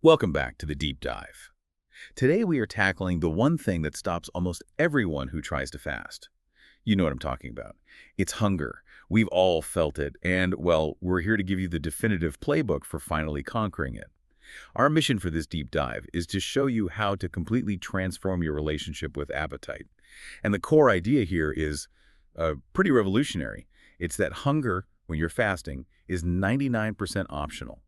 Welcome back to the Deep Dive. Today we are tackling the one thing that stops almost everyone who tries to fast. You know what I'm talking about. It's hunger. We've all felt it, and, well, we're here to give you the definitive playbook for finally conquering it. Our mission for this deep dive is to show you how to completely transform your relationship with appetite. And the core idea here is pretty revolutionary. It's that hunger, when you're fasting, is 99% optional.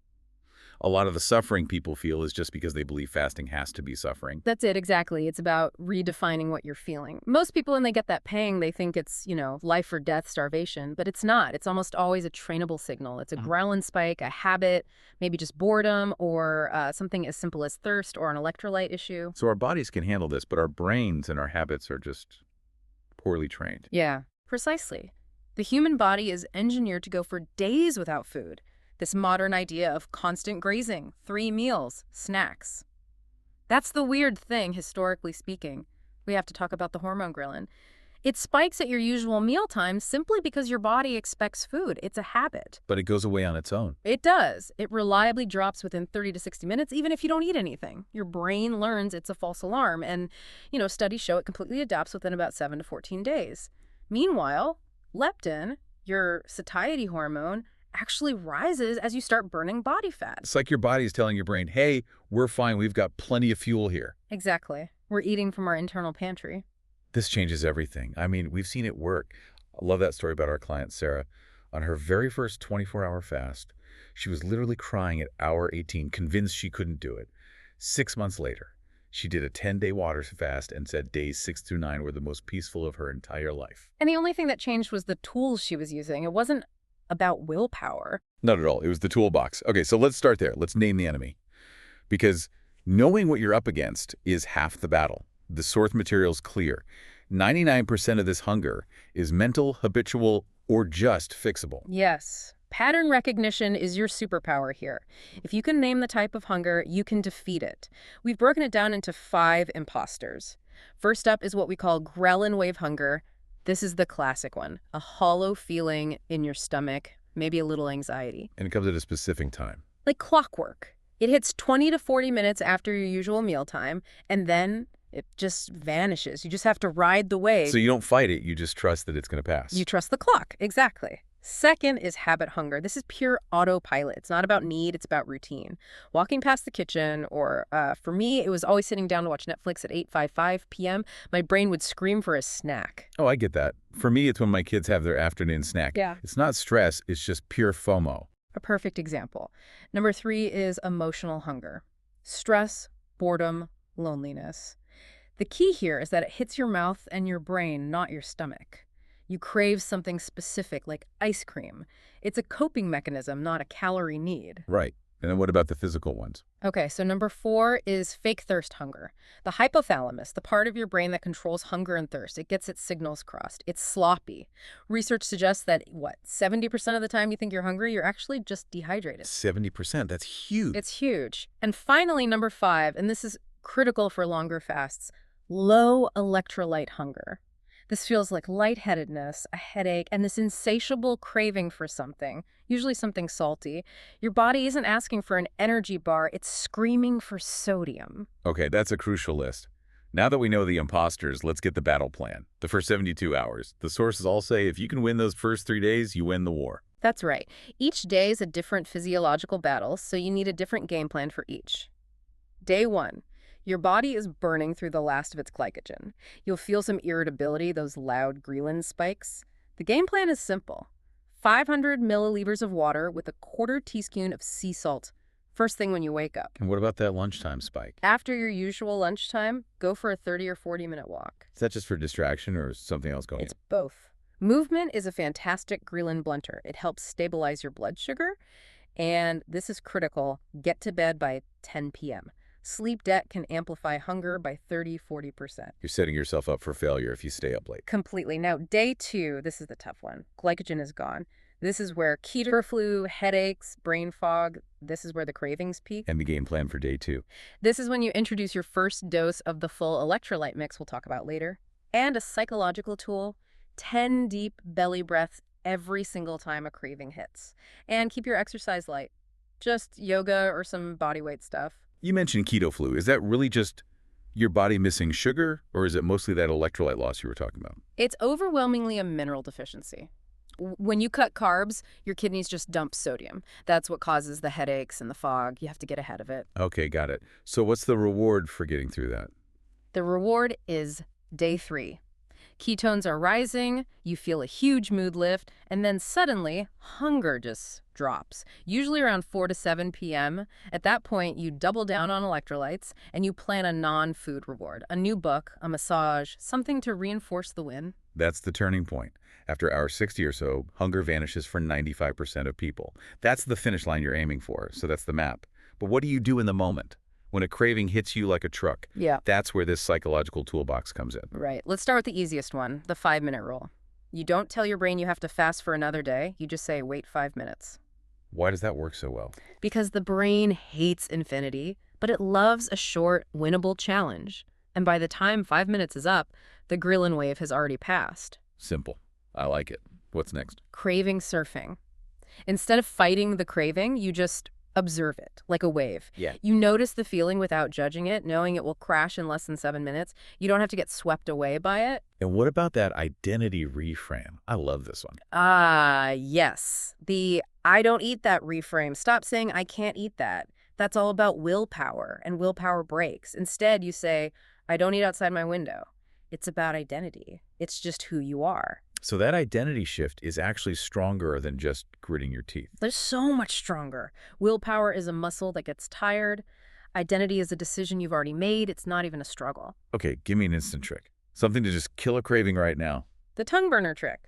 A lot of the suffering people feel is just because they believe fasting has to be suffering. That's it, exactly. It's about redefining what you're feeling. Most people, when they get that pang, they think it's, life or death starvation, but it's not. It's almost always a trainable signal. It's a ghrelin spike, a habit, maybe just boredom, or something as simple as thirst or an electrolyte issue. So our bodies can handle this, but our brains and our habits are just poorly trained. Yeah, precisely. The human body is engineered to go for days without food. This modern idea of constant grazing, 3 meals, snacks. That's the weird thing, historically speaking. We have to talk about the hormone ghrelin. It spikes at your usual meal times simply because your body expects food. It's a habit. But it goes away on its own. It does. It reliably drops within 30 to 60 minutes, even if you don't eat anything. Your brain learns it's a false alarm, and, studies show it completely adapts within about 7 to 14 days. Meanwhile, leptin, your satiety hormone, actually rises as you start burning body fat. It's like your body's telling your brain, hey, we're fine, we've got plenty of fuel here. Exactly. We're eating from our internal pantry. This changes everything. I mean, we've seen it work. I love that story about our client, Sarah. On her very first 24-hour fast, she was literally crying at hour 18, convinced she couldn't do it. 6 months later, she did a 10-day water fast and said days 6 through 9 were the most peaceful of her entire life. And the only thing that changed was the tools she was using. It wasn't about willpower. Not at all. It was the toolbox. Okay, so let's start there. Let's name the enemy. Because knowing what you're up against is half the battle. The source material's clear. 99% of this hunger is mental, habitual, or just fixable. Yes. Pattern recognition is your superpower here. If you can name the type of hunger, you can defeat it. We've broken it down into 5 imposters. First up is what we call ghrelin wave hunger. This is the classic one, a hollow feeling in your stomach, maybe a little anxiety. And it comes at a specific time. Like clockwork. It hits 20 to 40 minutes after your usual mealtime, and then it just vanishes. You just have to ride the wave. So you don't fight it, you just trust that it's going to pass. You trust the clock, exactly. Second is habit hunger. This is pure autopilot. It's not about need, it's about routine. Walking past the kitchen, or for me, it was always sitting down to watch Netflix at 8:55 p.m. My brain would scream for a snack. Oh, I get that. For me, it's when my kids have their afternoon snack. Yeah. It's not stress, it's just pure FOMO. A perfect example. Number 3 is emotional hunger. Stress, boredom, loneliness. The key here is that it hits your mouth and your brain, not your stomach. You crave something specific, like ice cream. It's a coping mechanism, not a calorie need. Right. And then what about the physical ones? Okay, so number 4 is fake thirst hunger. The hypothalamus, the part of your brain that controls hunger and thirst, it gets its signals crossed. It's sloppy. Research suggests that, 70% of the time you think you're hungry, you're actually just dehydrated. 70%, that's huge. It's huge. And finally, number 5, and this is critical for longer fasts, low electrolyte hunger. This feels like lightheadedness, a headache, and this insatiable craving for something, usually something salty. Your body isn't asking for an energy bar, it's screaming for sodium. Okay, that's a crucial list. Now that we know the imposters, let's get the battle plan. The first 72 hours. The sources all say if you can win those first 3 days, you win the war. That's right. Each day is a different physiological battle, so you need a different game plan for each. Day 1. Your body is burning through the last of its glycogen. You'll feel some irritability, those loud ghrelin spikes. The game plan is simple. 500 milliliters of water with a quarter teaspoon of sea salt, first thing when you wake up. And what about that lunchtime spike? After your usual lunchtime, go for a 30 or 40-minute walk. Is that just for distraction or is something else going on? It's both. Movement is a fantastic ghrelin blunter. It helps stabilize your blood sugar, and this is critical, get to bed by 10 p.m. Sleep debt can amplify hunger by 30–40%. You're setting yourself up for failure if you stay up late. Completely. Now, day 2, this is the tough one. Glycogen is gone. This is where keto flu, headaches, brain fog, this is where the cravings peak. And the game plan for day 2. This is when you introduce your first dose of the full electrolyte mix we'll talk about later. And a psychological tool, 10 deep belly breaths every single time a craving hits. And keep your exercise light. Just yoga or some bodyweight stuff. You mentioned keto flu. Is that really just your body missing sugar, or is it mostly that electrolyte loss you were talking about? It's overwhelmingly a mineral deficiency. When you cut carbs, your kidneys just dump sodium. That's what causes the headaches and the fog. You have to get ahead of it. Okay, got it. So what's the reward for getting through that? The reward is day 3. Ketones are rising, you feel a huge mood lift, and then suddenly hunger just drops, usually around 4 to 7 p.m. At that point, you double down on electrolytes and you plan a non-food reward, a new book, a massage, something to reinforce the win. That's the turning point. After hour 60 or so, hunger vanishes for 95% of people. That's the finish line you're aiming for, so that's the map. But what do you do in the moment? When a craving hits you like a truck, Yeah. that's where this psychological toolbox comes in. Right. Let's start with the easiest one, the 5-minute rule. You don't tell your brain you have to fast for another day. You just say, wait 5 minutes. Why does that work so well? Because the brain hates infinity, but it loves a short, winnable challenge. And by the time 5 minutes is up, the ghrelin wave has already passed. Simple. I like it. What's next? Craving surfing. Instead of fighting the craving, you just observe it, like a wave. Yeah. You notice the feeling without judging it, knowing it will crash in less than 7 minutes. You don't have to get swept away by it. And what about that identity reframe? I love this one. Yes. The I don't eat that reframe. Stop saying I can't eat that. That's all about willpower, and willpower breaks. Instead, you say, I don't eat outside my window. It's about identity. It's just who you are. So that identity shift is actually stronger than just gritting your teeth. They're so much stronger. Willpower is a muscle that gets tired. Identity is a decision you've already made. It's not even a struggle. Okay, give me an instant trick. Something to just kill a craving right now. The tongue burner trick.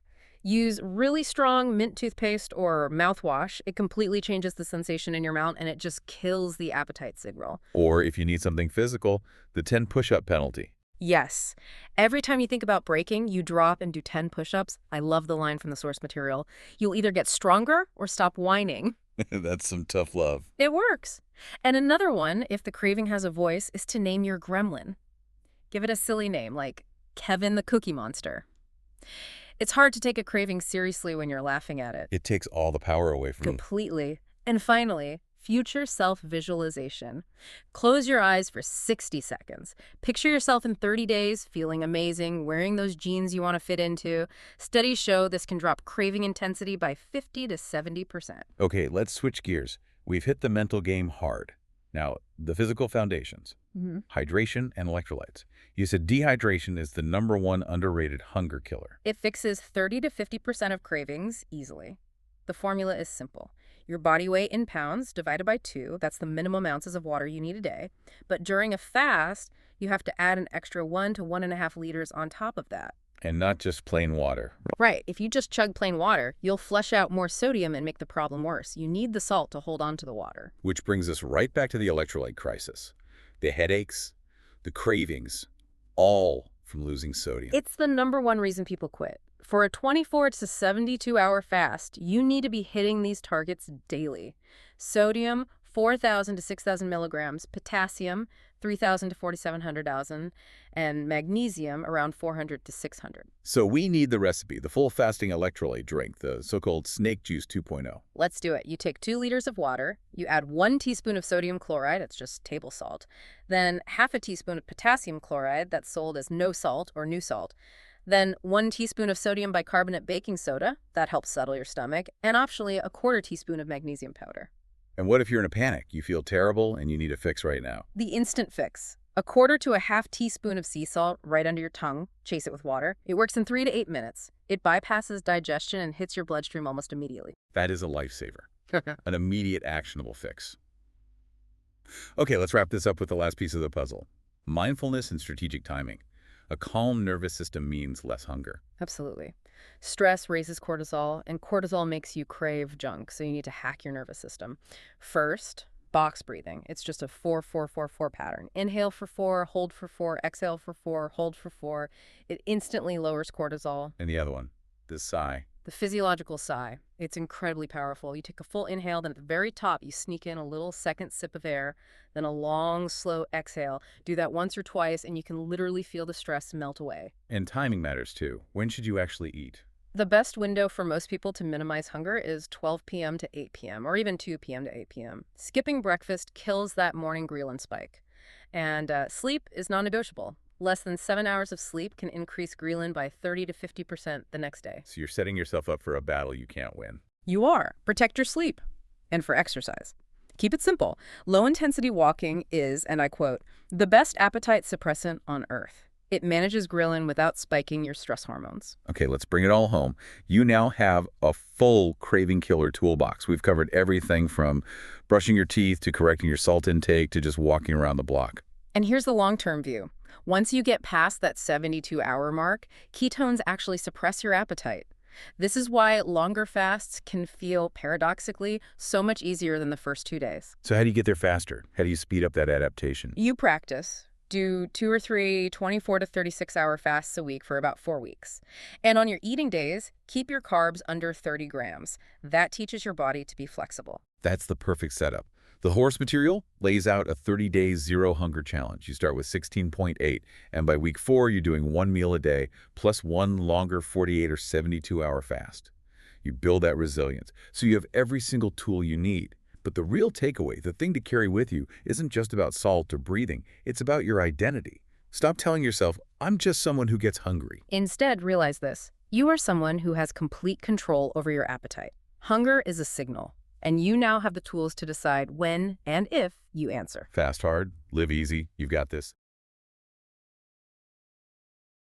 Use really strong mint toothpaste or mouthwash. It completely changes the sensation in your mouth and it just kills the appetite signal. Or if you need something physical, the 10 push-up penalty. Yes. Every time you think about breaking, you drop and do 10 push-ups. I love the line from the source material. You'll either get stronger or stop whining. That's some tough love. It works. And another one, if the craving has a voice, is to name your gremlin. Give it a silly name like Kevin the Cookie Monster. It's hard to take a craving seriously when you're laughing at it. It takes all the power away from me. Completely. And finally, future self-visualization. Close your eyes for 60 seconds. Picture yourself in 30 days, feeling amazing, wearing those jeans you want to fit into. Studies show this can drop craving intensity by 50 to 70%. Okay, let's switch gears. We've hit the mental game hard. Now, the physical foundations, hydration and electrolytes. You said dehydration is the #1 underrated hunger killer. It fixes 30 to 50% of cravings easily. The formula is simple. Your body weight in pounds divided by 2, that's the minimum ounces of water you need a day. But during a fast, you have to add an extra 1 to 1.5 liters on top of that. And not just plain water. Right. If you just chug plain water, you'll flush out more sodium and make the problem worse. You need the salt to hold on to the water. Which brings us right back to the electrolyte crisis. The headaches, the cravings, all from losing sodium. It's the #1 reason people quit. For a 24 to 72-hour fast, you need to be hitting these targets daily. Sodium, 4,000 to 6,000 milligrams, potassium, 3,000 to 4,700, and magnesium, around 400 to 600. So we need the recipe, the full fasting electrolyte drink, the so-called snake juice 2.0. Let's do it. You take 2 liters of water, you add 1 teaspoon of sodium chloride, it's just table salt, then half a teaspoon of potassium chloride, that's sold as no salt or new salt, then 1 teaspoon of sodium bicarbonate baking soda, that helps settle your stomach, and optionally a 1/4 teaspoon of magnesium powder. And what if you're in a panic? You feel terrible and you need a fix right now. The instant fix. A 1/4 to a half teaspoon of sea salt right under your tongue. Chase it with water. It works in 3 to 8 minutes. It bypasses digestion and hits your bloodstream almost immediately. That is a lifesaver. An immediate actionable fix. Okay, let's wrap this up with the last piece of the puzzle. Mindfulness and strategic timing. A calm nervous system means less hunger. Absolutely. Stress raises cortisol, and cortisol makes you crave junk, so you need to hack your nervous system. First, box breathing. It's just a 4-4-4-4 pattern. Inhale for 4, hold for 4, exhale for 4, hold for 4. It instantly lowers cortisol. And the other one, the sigh. The physiological sigh. It's incredibly powerful. You take a full inhale, then at the very top, you sneak in a little second sip of air, then a long, slow exhale. Do that once or twice, and you can literally feel the stress melt away. And timing matters too. When should you actually eat? The best window for most people to minimize hunger is 12 p.m. to 8 p.m., or even 2 p.m. to 8 p.m. Skipping breakfast kills that morning ghrelin spike. And sleep is non-negotiable. Less than 7 hours of sleep can increase ghrelin by 30 to 50% the next day. So you're setting yourself up for a battle you can't win. You are. Protect your sleep. And for exercise, keep it simple. Low-intensity walking is, and I quote, the best appetite suppressant on earth. It manages ghrelin without spiking your stress hormones. Okay, let's bring it all home. You now have a full craving killer toolbox. We've covered everything from brushing your teeth to correcting your salt intake to just walking around the block. And here's the long-term view. Once you get past that 72-hour mark, ketones actually suppress your appetite. This is why longer fasts can feel, paradoxically, so much easier than the first 2 days. So how do you get there faster? How do you speed up that adaptation? You practice. Do 2 or 3 24 to 36-hour fasts a week for about 4 weeks. And on your eating days, keep your carbs under 30 grams. That teaches your body to be flexible. That's the perfect setup. The horse material lays out a 30-day zero hunger challenge. You start with 16.8, and by week 4, you're doing 1 meal a day, plus one longer 48 or 72-hour fast. You build that resilience, so you have every single tool you need. But the real takeaway, the thing to carry with you, isn't just about salt or breathing. It's about your identity. Stop telling yourself, I'm just someone who gets hungry. Instead, realize this. You are someone who has complete control over your appetite. Hunger is a signal, and you now have the tools to decide when and if you answer. Fast hard, live easy, you've got this.